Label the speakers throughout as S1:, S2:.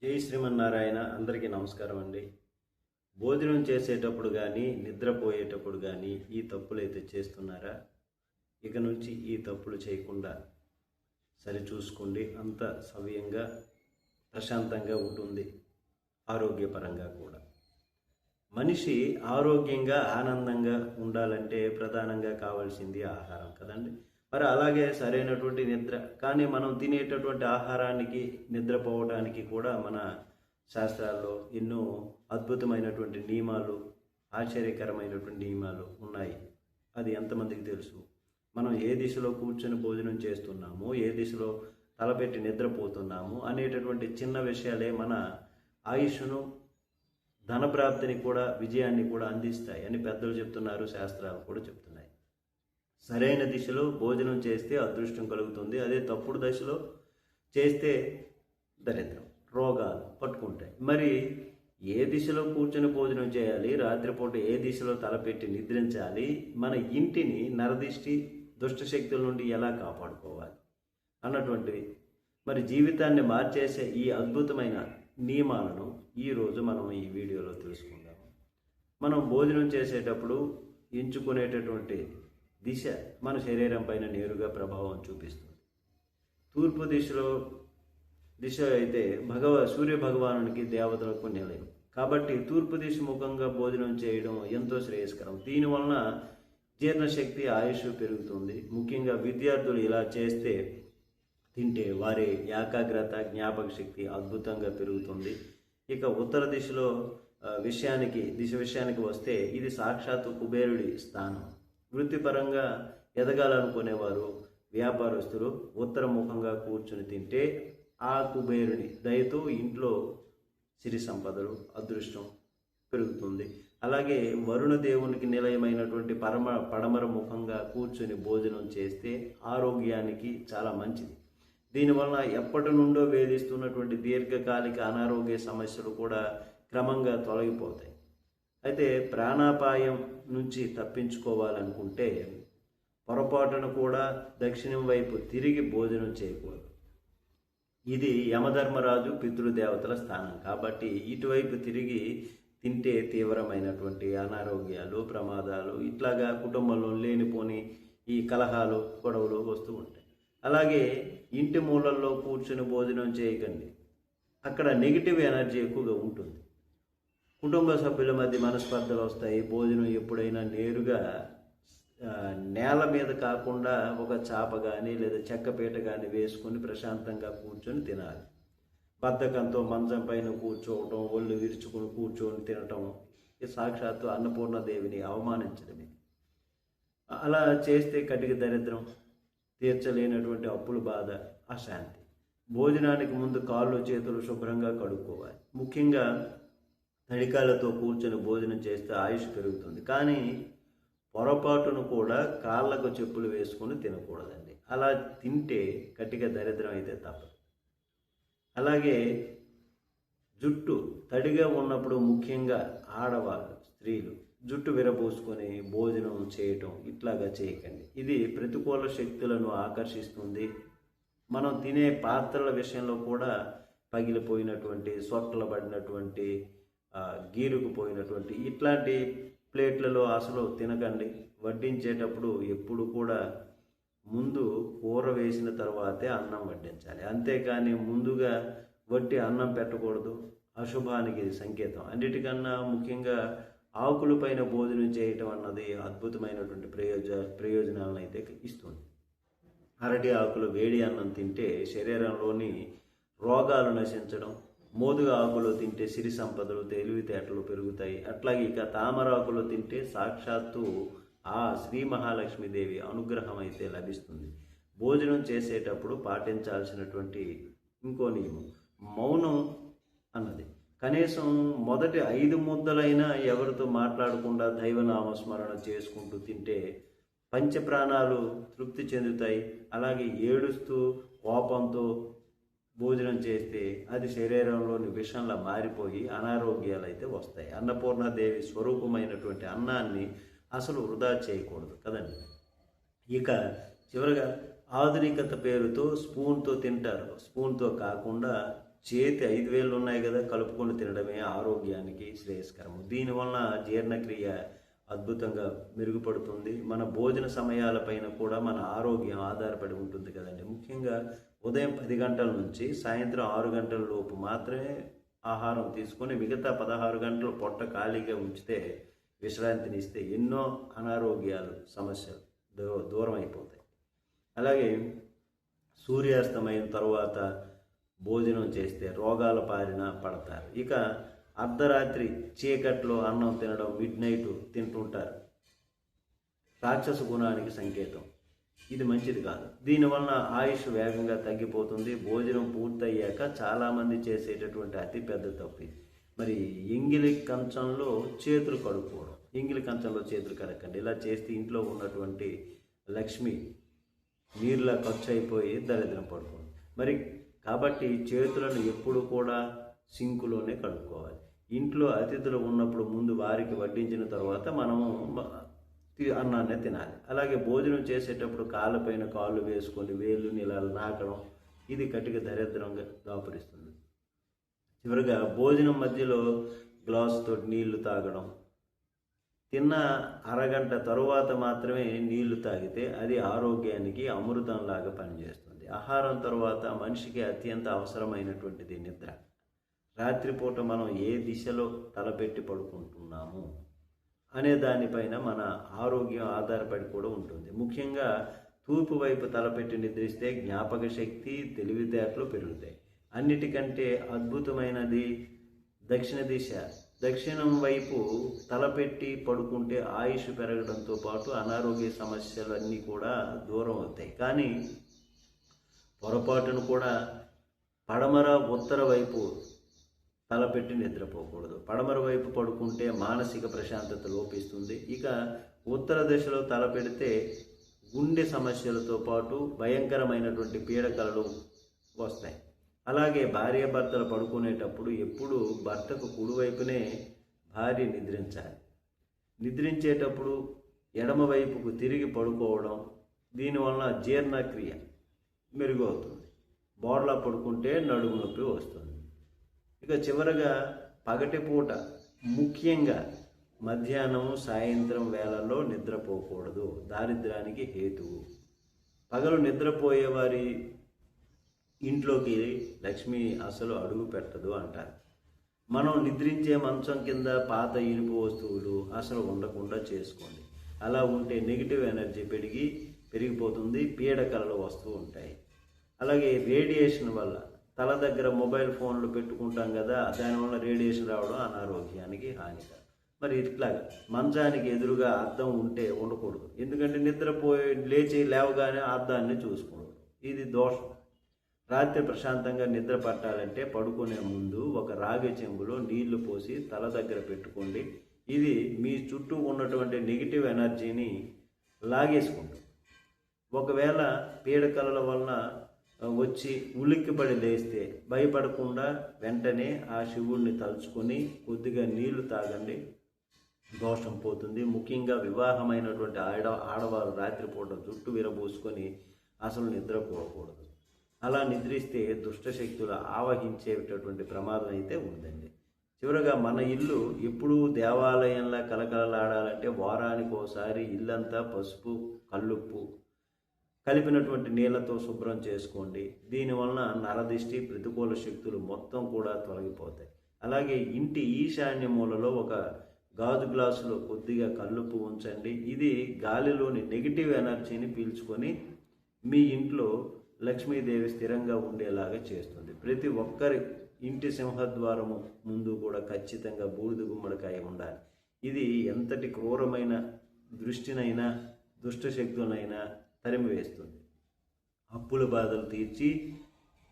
S1: జై శ్రీమన్నారాయణ. అందరికీ నమస్కారం అండి. భోజనం చేసేటప్పుడు కానీ నిద్రపోయేటప్పుడు కానీ ఈ తప్పులైతే చేస్తున్నారా? ఇక నుంచి ఈ తప్పులు చేయకుండా సరిచూసుకోండి. అంత సవ్యంగా ప్రశాంతంగా ఉంటుంది, ఆరోగ్యపరంగా కూడా. మనిషి ఆరోగ్యంగా ఆనందంగా ఉండాలంటే ప్రధానంగా కావాల్సింది ఆహారం కదండి. మరి అలాగే సరైనటువంటి నిద్ర. కానీ మనం తినేటటువంటి ఆహారానికి నిద్రపోవడానికి కూడా మన శాస్త్రాల్లో ఎన్నో అద్భుతమైనటువంటి నియమాలు, ఆశ్చర్యకరమైనటువంటి నియమాలు ఉన్నాయి. అది ఎంతమందికి తెలుసు? మనం ఏ దిశలో కూర్చొని భోజనం చేస్తున్నాము, ఏ దిశలో తలపెట్టి నిద్రపోతున్నాము అనేటటువంటి చిన్న విషయాలే మన ఆయుష్ను, ధనప్రాప్తిని కూడా, విజయాన్ని కూడా అందిస్తాయి అని పెద్దలు చెప్తున్నారు, శాస్త్రాలు కూడా చెప్తున్నాయి. సరైన దిశలో భోజనం చేస్తే అదృష్టం కలుగుతుంది. అదే తప్పుడు దశలో చేస్తే దరిద్రం, రోగాలు పట్టుకుంటాయి. మరి ఏ దిశలో కూర్చొని భోజనం చేయాలి, రాత్రిపూట ఏ దిశలో తలపెట్టి నిద్రించాలి, మన ఇంటిని నరదిష్టి, దుష్టశక్తుల నుండి ఎలా కాపాడుకోవాలి అన్నటువంటివి, మరి జీవితాన్ని మార్చేసే ఈ అద్భుతమైన నియమాలను ఈరోజు మనం ఈ వీడియోలో తెలుసుకుందాము. మనం భోజనం చేసేటప్పుడు ఎంచుకునేటటువంటి దిశ మన శరీరం పైన నేరుగా ప్రభావం చూపిస్తుంది. తూర్పు దిశ అయితే సూర్య భగవానునికి, దేవతలకు నిలయం. కాబట్టి తూర్పు దిశ ముఖంగా భోజనం చేయడం ఎంతో శ్రేయస్కరం. దీనివలన జీర్ణశక్తి, ఆయుష్ పెరుగుతుంది. ముఖ్యంగా విద్యార్థులు ఇలా తింటే వారి ఏకాగ్రత, జ్ఞాపక శక్తి అద్భుతంగా పెరుగుతుంది. ఇక ఉత్తర విషయానికి వస్తే ఇది సాక్షాత్తు కుబేరుడి స్థానం. వృత్తిపరంగా ఎదగాలనుకునేవారు, వ్యాపారస్తులు ఉత్తరముఖంగా కూర్చుని తింటే ఆ కుబేరుని దయతో ఇంట్లో సిరి సంపదలు, అదృష్టం పెరుగుతుంది. అలాగే వరుణ దేవునికి నిలయమైనటువంటి పడమర ముఖంగా కూర్చుని భోజనం చేస్తే ఆరోగ్యానికి చాలా మంచిది. దీనివలన ఎప్పటి నుండో వేధిస్తున్నటువంటి దీర్ఘకాలిక అనారోగ్య సమస్యలు కూడా క్రమంగా తొలగిపోతాయి. అయితే ప్రాణాపాయం నుంచి తప్పించుకోవాలనుకుంటే పొరపాటును కూడా దక్షిణం వైపు తిరిగి భోజనం చేయకూడదు. ఇది యమధర్మరాజు, పితృదేవతల స్థానం. కాబట్టి ఇటువైపు తిరిగి తింటే తీవ్రమైనటువంటి అనారోగ్యాలు, ప్రమాదాలు, ఇట్లాగా కుటుంబంలో లేనిపోని ఈ కలహాలు, గొడవలు వస్తూ ఉంటాయి. అలాగే ఇంటి మూలల్లో కూర్చుని భోజనం చేయకండి. అక్కడ నెగిటివ్ ఎనర్జీ ఎక్కువగా ఉంటుంది. కుటుంబ సభ్యుల మధ్య మనస్పర్ధలు వస్తాయి. భోజనం ఎప్పుడైనా నేరుగా నేల మీద కాకుండా ఒక చాప కానీ లేదా చెక్కపీట కానీ వేసుకొని ప్రశాంతంగా కూర్చొని తినాలి. బద్ధకంతో మంచం పైన కూర్చోవటం, ఒళ్ళు విరుచుకొని కూర్చొని తినటం సాక్షాత్తు అన్నపూర్ణదేవిని అవమానించడమే. అలా చేస్తే కటిక దరిద్రం, తీర్చలేనటువంటి అప్పుల బాధ, అశాంతి. భోజనానికి ముందు కాళ్ళు, చేతులు శుభ్రంగా కడుక్కోవాలి. ముఖ్యంగా తడికాలతో కూర్చొని భోజనం చేస్తే ఆయుష్ పెరుగుతుంది. కానీ పొరపాటును కూడా కాళ్ళకు చెప్పులు వేసుకొని తినకూడదండి. అలా తింటే కటిక దరిద్రం అయితే తప్పదు. అలాగే జుట్టు తడిగా ఉన్నప్పుడు, ముఖ్యంగా ఆడవాళ్ళు, స్త్రీలు జుట్టు విరబోసుకొని భోజనం చేయటం ఇట్లాగా చేయకండి. ఇది ప్రతికూల శక్తులను ఆకర్షిస్తుంది. మనం తినే పాత్రల విషయంలో కూడా పగిలిపోయినటువంటి, సొట్టలబడినటువంటి, గీరుకుపోయినటువంటి ఇట్లాంటి ప్లేట్లలో అసలు తినకండి. వడ్డించేటప్పుడు ఎప్పుడు కూడా ముందు కూర వేసిన తర్వాతే అన్నం వడ్డించాలి. అంతేకాని ముందుగా వట్టి అన్నం పెట్టకూడదు. అశుభానికి సంకేతం. అన్నిటికన్నా ముఖ్యంగా ఆకుల పైన భోజనం చేయటం అన్నది అద్భుతమైనటువంటి ప్రయోజనాలను అయితే ఇస్తుంది. అరటి ఆకులు వేడి అన్నం తింటే శరీరంలోని రోగాలు నశించడం, మోదుగా ఆకులో తింటే సిరి సంపదలు, తెలివితేటలు పెరుగుతాయి. అట్లాగే ఇక తామరాకులో తింటే సాక్షాత్తు ఆ శ్రీ మహాలక్ష్మీదేవి అనుగ్రహం అయితే లభిస్తుంది. భోజనం చేసేటప్పుడు పాటించాల్సినటువంటి ఇంకో నియమం మౌనం అన్నది. కనీసం మొదటి 5 ముద్దలైనా ఎవరితో మాట్లాడకుండా దైవనామస్మరణ చేసుకుంటూ తింటే పంచప్రాణాలు తృప్తి చెందుతాయి. అలాగే ఏడుస్తూ కోపంతో భోజనం చేస్తే అది శరీరంలోని విషంలా మారిపోయి అనారోగ్యాలు అయితే వస్తాయి. అన్నపూర్ణాదేవి స్వరూపమైనటువంటి అన్నాన్ని అసలు వృధా చేయకూడదు కదండి. ఇక చివరగా ఆధునికత పేరుతో స్పూన్తో తింటారు. స్పూన్తో కాకుండా చేతి 5 వేళ్ళు ఉన్నాయి కదా, కలుపుకొని తినడమే ఆరోగ్యానికి శ్రేయస్కరము. దీనివలన జీర్ణక్రియ అద్భుతంగా మెరుగుపడుతుంది. మన భోజన సమయాలపైన కూడా మన ఆరోగ్యం ఆధారపడి ఉంటుంది కదండి. ముఖ్యంగా ఉదయం 10 గంటల నుంచి సాయంత్రం 6 గంటల లోపు మాత్రమే ఆహారం తీసుకొని మిగతా 16 గంటలు పొట్ట ఖాళీగా ఉంచితే, విశ్రాంతినిస్తే ఎన్నో అనారోగ్యాలు సమస్యలు దూరం అయిపోతాయి. అలాగే సూర్యాస్తమయం తర్వాత భోజనం చేస్తే రోగాల బారిన పడతారు. ఇక అర్ధరాత్రి చీకట్లో అన్నం తినడం, మిడ్ నైట్ తింటుంటారు, రాక్షస గుణానికి సంకేతం. ఇది మంచిది కాదు. దీనివలన ఆయుష్ వేగంగా తగ్గిపోతుంది. భోజనం పూర్తయ్యాక చాలామంది చేసేటటువంటి అతిపెద్ద తప్పు ఇది. మరి ఎంగిలి కంచంలో చేతులు కడుక్కోవడం. ఎంగిలి కంచంలో చేతులు కడకండి. ఇలా చేస్తే ఇంట్లో ఉన్నటువంటి లక్ష్మి నీరులా ఖర్చు అయిపోయి దరిద్రం పడుతుంది. మరి కాబట్టి చేతులను ఎప్పుడు కూడా సింకులోనే కడుక్కోవాలి. ఇంట్లో అతిథులు ఉన్నప్పుడు ముందు వారికి వడ్డించిన తర్వాత మనము అన్నాన్ని తినాలి. అలాగే భోజనం చేసేటప్పుడు కాళ్ళపైన కాళ్ళు వేసుకొని వేళ్ళు ఇలా నాకడం, ఇది కటిక దరిద్రంగా దాపురిస్తుంది. చివరిగా భోజనం మధ్యలో గ్లాసుతో నీళ్లు తాగడం. తిన్న అరగంట తరువాత మాత్రమే నీళ్లు తాగితే అది ఆరోగ్యానికి అమృతంలాగా పనిచేస్తుంది. ఆహారం తర్వాత మనిషికి అత్యంత అవసరమైనటువంటిది నిద్ర. రాత్రిపూట మనం ఏ దిశలో తలపెట్టి పడుకుంటున్నాము అనే దానిపైన మన ఆరోగ్యం ఆధారపడి కూడా ఉంటుంది. ముఖ్యంగా తూర్పు వైపు తలపెట్టి నిద్రిస్తే జ్ఞాపక శక్తి, తెలివితేటలు పెరుగుతాయి. అన్నిటికంటే అద్భుతమైనది దక్షిణ దిశ. దక్షిణం వైపు తలపెట్టి పడుకుంటే ఆయుష్ పెరగడంతో పాటు అనారోగ్య సమస్యలన్నీ కూడా దూరం అవుతాయి. కానీ పొరపాటును కూడా పడమర, ఉత్తర వైపు తలపెట్టి నిద్రపోకూడదు. పడమర వైపు పడుకుంటే మానసిక ప్రశాంతత లోపిస్తుంది. ఇక ఉత్తర దిశలో తలపెడితే గుండె సమస్యలతో పాటు భయంకరమైనటువంటి పీడకలలు వస్తాయి. అలాగే భార్యాభర్తలు పడుకునేటప్పుడు ఎప్పుడు భర్తకు కుడివైపునే భార్య నిద్రించాలి. నిద్రించేటప్పుడు ఎడమవైపుకు తిరిగి పడుకోవడం, దీనివలన జీర్ణక్రియ మెరుగవుతుంది. బోర్లా పడుకుంటే నడుము నొప్పి వస్తుంది. ఇక చివరగా పగటిపూట ముఖ్యంగా మధ్యాహ్నం, సాయంత్రం వేళల్లో నిద్రపోకూడదు. దారిద్ర్యానికి హేతువు. పగలు నిద్రపోయే వారి ఇంట్లోకి లక్ష్మి అసలు అడుగు పెట్టదు అంటారు. మనం నిద్రించే మంచం కింద పాత ఇనుపు వస్తువులు అసలు ఉండకుండా చేసుకోండి. అలా ఉంటే నెగిటివ్ ఎనర్జీ పెరిగిపోతుంది, పీడకలలు వస్తూ ఉంటాయి. అలాగే రేడియేషన్ వల్ల తల దగ్గర మొబైల్ ఫోన్లు పెట్టుకుంటాం కదా, దానివల్ల రేడియేషన్ రావడం అనారోగ్యానికి హానికరం. మరి ఇట్లాగా మంచానికి ఎదురుగా అద్దం ఉంటే ఉండకూడదు. ఎందుకంటే లేచి లేవగానే అద్దాన్ని చూసుకోకూడదు. ఇది దోషం. రాత్రి ప్రశాంతంగా నిద్ర పట్టాలంటే పడుకునే ముందు ఒక రాగి చెంబులో నీళ్లు పోసి తల దగ్గర పెట్టుకోండి. ఇది మీ చుట్టూ ఉన్నటువంటి నెగిటివ్ ఎనర్జీని లాగేసుకుంటుంది. ఒకవేళ పీడకలల వలన వచ్చి ఉలిక్కిపడి లేస్తే భయపడకుండా వెంటనే ఆ శివుణ్ణి తలుచుకొని కొద్దిగా నీళ్లు తాగండి, దోషం పోతుంది. ముఖ్యంగా వివాహమైనటువంటి ఆడవారు రాత్రిపూట జుట్టు విరబూసుకొని అసలు నిద్రపోకూడదు. అలా నిద్రిస్తే దుష్టశక్తులు ఆవహించేటటువంటి ప్రమాదం అయితే ఉందండి. చివరగా మన ఇల్లు ఎప్పుడూ దేవాలయంలా కలకలలాడాలంటే వారానికి ఒకసారి ఇల్లంతా పసుపు, కల్లుప్పు కలిపినటువంటి నీళ్లతో శుభ్రం చేసుకోండి. దీనివలన నరదిష్టి, ప్రతికూల శక్తులు మొత్తం కూడా తొలగిపోతాయి. అలాగే ఇంటి ఈశాన్య మూలలో ఒక గాజు గ్లాసులో కొద్దిగా కల్లుప్పు ఉంచండి. ఇది గాలిలోని నెగిటివ్ ఎనర్జీని పీల్చుకొని మీ ఇంట్లో లక్ష్మీదేవి స్థిరంగా ఉండేలాగా చేస్తుంది. ప్రతి ఒక్కరి ఇంటి సింహద్వారము ముందు కూడా ఖచ్చితంగా బూడిద గుమ్మడికాయ ఉండాలి. ఇది ఎంతటి క్రూరమైన దృష్టినైనా దుష్టశక్తులైనా తరిమివేస్తుంది. అప్పుల బాధలు తీర్చి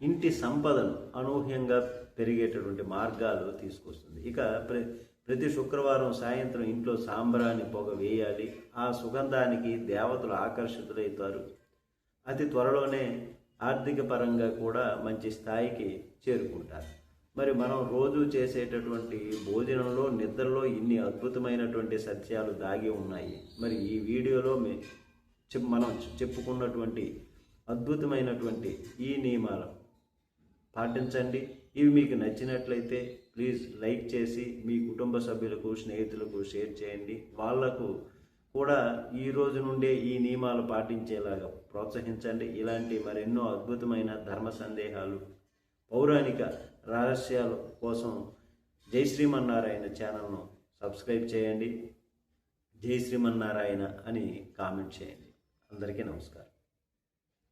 S1: ఇంటి సంపదను అనూహ్యంగా పెరిగేటటువంటి మార్గాలు తీసుకొస్తుంది. ఇక ప్రతి శుక్రవారం సాయంత్రం ఇంట్లో సాంబ్రాణి పొగ వేయాలి. ఆ సుగంధానికి దేవతలు ఆకర్షితులవుతారు. అతి త్వరలోనే ఆర్థిక పరంగా కూడా మంచి స్థాయికి చేరుకుంటారు. మరి మనం రోజు చేసేటటువంటి భోజనంలో, నిద్రలో ఇన్ని అద్భుతమైనటువంటి సత్యాలు దాగి ఉన్నాయి. మరి ఈ వీడియోలో మనం చెప్పుకున్నటువంటి అద్భుతమైనటువంటి ఈ నియమాలు పాటించండి. ఇవి మీకు నచ్చినట్లయితే ప్లీజ్ లైక్ చేసి మీ కుటుంబ సభ్యులకు స్నేహితులకు షేర్ చేయండి. వాళ్లకు కూడా ఈ రోజు నుండే ఈ నియమాలు పాటించేలాగా ప్రోత్సహించండి. ఇలాంటి మరెన్నో అద్భుతమైన ధర్మ సందేహాలు, పౌరాణిక రహస్యాల కోసం జై శ్రీమన్నారాయణ ఛానల్ను సబ్స్క్రైబ్ చేయండి. జై శ్రీమన్నారాయణ అని కామెంట్ చేయండి. అందరికీ నమస్కారం.